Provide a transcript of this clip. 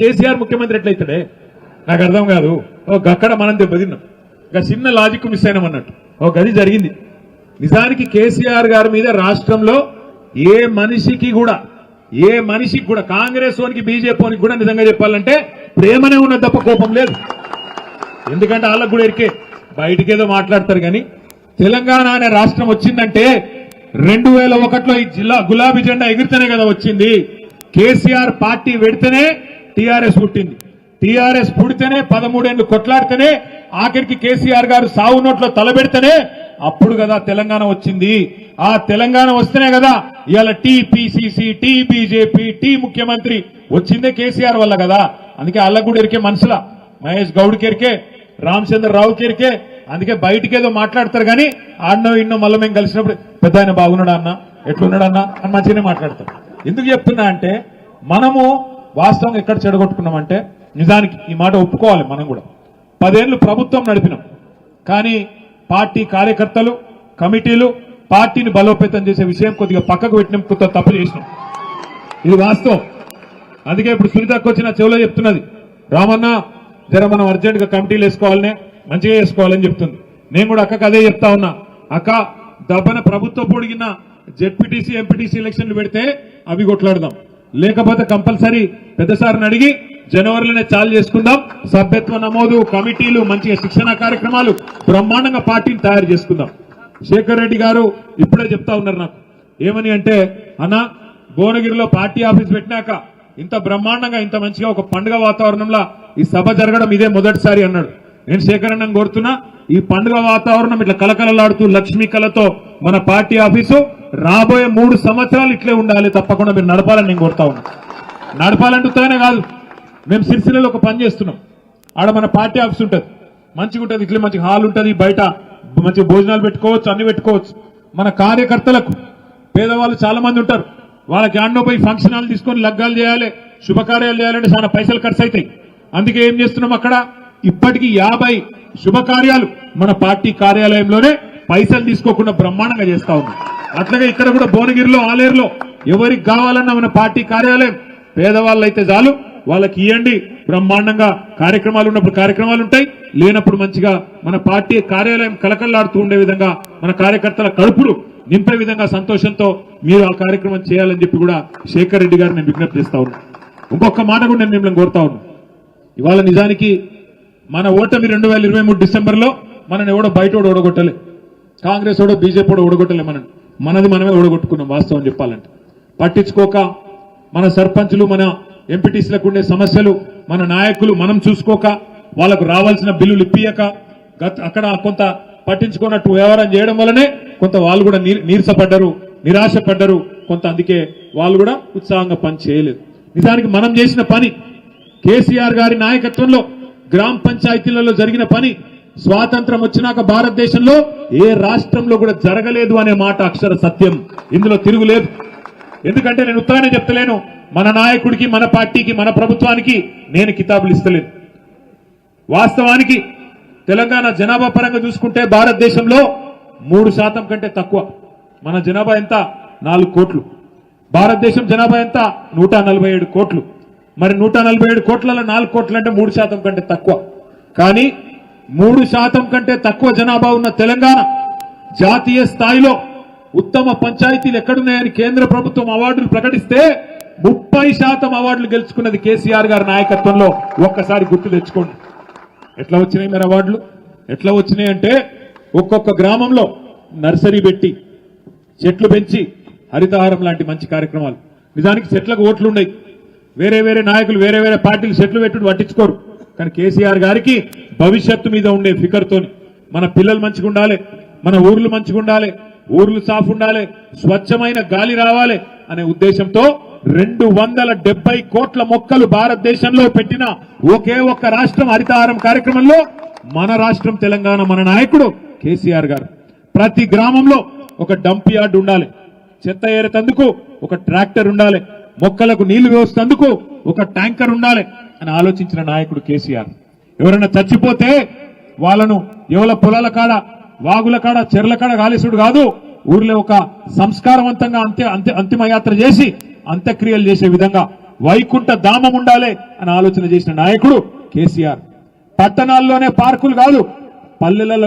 కేసీఆర్ ముఖ్యమంత్రి ఎట్లయితాడే నాకు అర్థం కాదు. అక్కడ మనం దెబ్బతిన్నాం, చిన్న లాజిక్ మిస్ అయినాం అన్నట్టు. గది జరిగింది. నిజానికి కేసీఆర్ గారి మీద రాష్ట్రంలో ఏ మనిషికి కూడా కాంగ్రెస్ వానికి బీజేపీ కూడా నిజంగా చెప్పాలంటే ప్రేమనే ఉన్న తప్ప కోపం లేదు. ఎందుకంటే వాళ్ళకు కూడా ఎరికే బయటికేదో మాట్లాడతారు. కానీ తెలంగాణ అనే రాష్ట్రం వచ్చిందంటే 2001లో ఈ జిల్లా గులాబీ జెండా ఎగిరితేనే కదా వచ్చింది. కేసీఆర్ పార్టీ పెడితేనే టీఆర్ఎస్ పుట్టింది. టీఆర్ఎస్ పుడితేనే 13 ఏళ్లు కొట్లాడితేనే ఆఖరికి కేసీఆర్ గారు సావు నోట్లో తలబెడితేనే అప్పుడు కదా తెలంగాణ వచ్చింది. ఆ తెలంగాణ వస్తేనే కదా ఇవాళ టీపీసీసీ, టీ బీజేపీ, టీ ముఖ్యమంత్రి వచ్చిందే కేసీఆర్ వల్ల కదా. అందుకే అల్లకు కూడా ఎరికే మనసులా మహేష్ గౌడ్ కెరికే, రామచంద్రరావు కెరికే. అందుకే బయటికేదో మాట్లాడతారు కానీ ఆడనో ఇన్నో మళ్ళీ మేము కలిసినప్పుడు పెద్ద ఆయన బాగున్నాడా అన్న, ఎట్లున్నాడన్నా అని మంచిగానే మాట్లాడతాం. ఎందుకు చెప్తున్నా అంటే మనము వాస్తవంగా ఎక్కడ చెడగొట్టుకున్నామంటే నిజానికి ఈ మాట ఒప్పుకోవాలి. మనం కూడా 10 ఏళ్లు ప్రభుత్వం నడిపినాం. కానీ పార్టీ కార్యకర్తలు, కమిటీలు పార్టీని బలోపేతం చేసే విషయం కొద్దిగా పక్కకు పెట్టినాం, కొత్త తప్పు చేసినాం. ఇది వాస్తవం. అందుకే ఇప్పుడు సునీతకు వచ్చిన చెవులో చెప్తున్నది, రామన్న జర మనం అర్జెంట్ గా కమిటీలు వేసుకోవాలనే, మంచిగా వేసుకోవాలని చెప్తుంది. నేను కూడా అక్కకు అదే చెప్తా ఉన్నా. అక్క దబ్బన ప్రభుత్వం పొడిగిన జెడ్పీటీసీ, ఎంపీటీసీ ఎలక్షన్లు పెడితే అవి కొట్లాడదాం. లేకపోతే కంపల్సరీ పెద్దసారిని అడిగి జనవరిలోనే చాలు చేసుకుందాం. సభ్యత్వ నమోదు, కమిటీలు, మంచిగా శిక్షణ కార్యక్రమాలు, బ్రహ్మాండంగా పార్టీని తయారు చేసుకుందాం. శేఖర్ రెడ్డి గారు ఇప్పుడే చెప్తా ఉన్నారు నాకు ఏమని అంటే, అన్న భువనగిరిలో పార్టీ ఆఫీస్ పెట్టినాక ఇంత బ్రహ్మాండంగా ఇంత మంచిగా ఒక పండుగ వాతావరణంలో ఈ సభ జరగడం ఇదే మొదటిసారి అన్నాడు. నేను శేఖర్ అన్నను కోరుతున్నా, ఈ పండుగ వాతావరణం ఇట్లా కలకలలాడుతూ లక్ష్మీ కళతో మన పార్టీ ఆఫీసు రాబోయే 3 సంవత్సరాలు ఇట్లే ఉండాలి, తప్పకుండా మీరు నడపాలని నేను కోరుతా ఉన్నా. నడపాలంటుతానే కాదు, మేము సిరిసిల్లలో ఒక పని చేస్తున్నాం. ఆడ మన పార్టీ ఆఫీస్ ఉంటుంది, మంచిగా ఉంటుంది, ఇట్లే మంచి హాల్ ఉంటుంది, బయట మంచి భోజనాలు పెట్టుకోవచ్చు, అన్ని పెట్టుకోవచ్చు. మన కార్యకర్తలకు పేదవాళ్ళు చాలా మంది ఉంటారు, వాళ్ళకి ఆడనో పోయి ఫంక్షన్ హాల్ తీసుకొని లగ్గాలు చేయాలి, శుభకార్యాలు చేయాలంటే చాలా పైసలు ఖర్చు అవుతాయి. అందుకే ఏం చేస్తున్నాం, అక్కడ ఇప్పటికీ 50 శుభకార్యాలు మన పార్టీ కార్యాలయంలోనే పైసలు తీసుకోకుండా బ్రహ్మాండంగా చేస్తా ఉన్నాం. అట్లాగే ఇక్కడ కూడా భువనగిరిలో, ఆలేరులో ఎవరికి కావాలన్నా మన పార్టీ కార్యాలయం పేదవాళ్ళు అయితే చాలు వాళ్ళకి ఇవ్వండి. బ్రహ్మాండంగా కార్యక్రమాలు ఉన్నప్పుడు కార్యక్రమాలు ఉంటాయి, లేనప్పుడు మంచిగా మన పార్టీ కార్యాలయం కలకల్లాడుతూ ఉండే విధంగా మన కార్యకర్తల కడుపులు నింపే విధంగా సంతోషంతో మీరు ఆ కార్యక్రమం చేయాలని చెప్పి కూడా శేఖర్ రెడ్డి గారు నేను విజ్ఞప్తి చేస్తా ఉన్నా. ఇంకొక మాట కూడా నేను మిమ్మల్ని కోరుతా ఉన్నా. ఇవాళ నిజానికి మన ఓటమి 2023 డిసెంబర్లో మనని ఎవడో బయట ఓడగొట్టలే, కాంగ్రెస్ ఓడో బీజేపీ ఓడగొట్టలే, మనది మనమే ఓడగొట్టుకున్నాం. వాస్తవం చెప్పాలంటే పట్టించుకోక మన సర్పంచులు, మన ఎంపీటీసీలకు ఉండే సమస్యలు మన నాయకులు మనం చూసుకోక, వాళ్ళకు రావాల్సిన బిల్లులు ఇప్పియక అక్కడ కొంత పట్టించుకున్నట్టు వ్యవహారం చేయడం వల్లనే కొంత వాళ్ళు కూడా నీరసపడ్డారు, నిరాశపడ్డారు కొంత. అందుకే వాళ్ళు కూడా ఉత్సాహంగా పని చేయలేదు. నిజానికి మనం చేసిన పని, కేసీఆర్ గారి నాయకత్వంలో గ్రామ పంచాయతీలలో జరిగిన పని స్వాతంత్రం వచ్చినాక భారతదేశంలో ఏ రాష్ట్రంలో కూడా జరగలేదు అనే మాట అక్షర సత్యం. ఇందులో తిరుగులేదు. ఎందుకంటే నేను ఉత్తగానే చెప్తలేను, మన నాయకుడికి, మన పార్టీకి, మన ప్రభుత్వానికి నేను కితాబులు ఇస్తలేను. వాస్తవానికి తెలంగాణ జనాభా పరంగా చూసుకుంటే భారతదేశంలో 3% కంటే తక్కువ. మన జనాభా ఎంత? 4 కోట్లు. భారతదేశం జనాభా ఎంత? 147 కోట్లు. మరి 147 కోట్లలో 4 కోట్లు అంటే 3% కంటే తక్కువ. కానీ 3% కంటే తక్కువ జనాభా ఉన్న తెలంగాణ జాతీయ స్థాయిలో ఉత్తమ పంచాయతీలు ఎక్కడున్నాయని కేంద్ర ప్రభుత్వం అవార్డులు ప్రకటిస్తే 30% అవార్డులు గెలుచుకున్నది కేసీఆర్ గారి నాయకత్వంలో. ఒక్కసారి గుర్తు తెచ్చుకోండి. ఎట్లా వచ్చినాయి మరి అవార్డులు? ఎట్లా వచ్చినాయి అంటే ఒక్కొక్క గ్రామంలో నర్సరీ పెట్టి, చెట్లు పెంచి, హరితహారం లాంటి మంచి కార్యక్రమాలు. నిజానికి చెట్లకు ఓట్లు ఉన్నాయి, వేరే వేరే నాయకులు వేరే వేరే పార్టీలు చెట్లు పెట్టుడు పట్టించుకోరు. కానీ కేసీఆర్ గారికి భవిష్యత్తు మీద ఉండే ఫికర్తోని మన పిల్లలు మంచిగా ఉండాలి, మన ఊర్లు మంచిగా ఉండాలి, ఊర్లు సాఫ్ ఉండాలి, స్వచ్ఛమైన గాలి రావాలి అనే ఉద్దేశంతో 270 కోట్ల మొక్కలు భారతదేశంలో పెట్టిన ఒకే ఒక్క రాష్ట్రం హరితహారం కార్యక్రమంలో మన రాష్ట్రం తెలంగాణ. మన నాయకుడు కేసీఆర్ గారు ప్రతి గ్రామంలో ఒక డంప్ యార్డ్ ఉండాలి, చెత్త ఏరేతందుకు ఒక ట్రాక్టర్ ఉండాలి, మొక్కలకు నీళ్లు వేసేందుకు ఒక ట్యాంకర్ ఉండాలి అని ఆలోచించిన నాయకుడు కేసీఆర్. ఎవరైనా చచ్చిపోతే వాళ్ళను ఎవరి పొలాల కాడ, వాగుల కాడ, చెర్ల కాడ గాలిసుడు కాదు, ఊర్లో ఒక సంస్కారవంతంగా అంతిమయాత్ర చేసి అంత్యక్రియలు చేసే విధంగా వైకుంఠ ధామం ఉండాలి అని ఆలోచన చేసిన నాయకుడు కేసీఆర్. పట్టణాల్లోనే పార్కులు కాదు, పల్లెలలో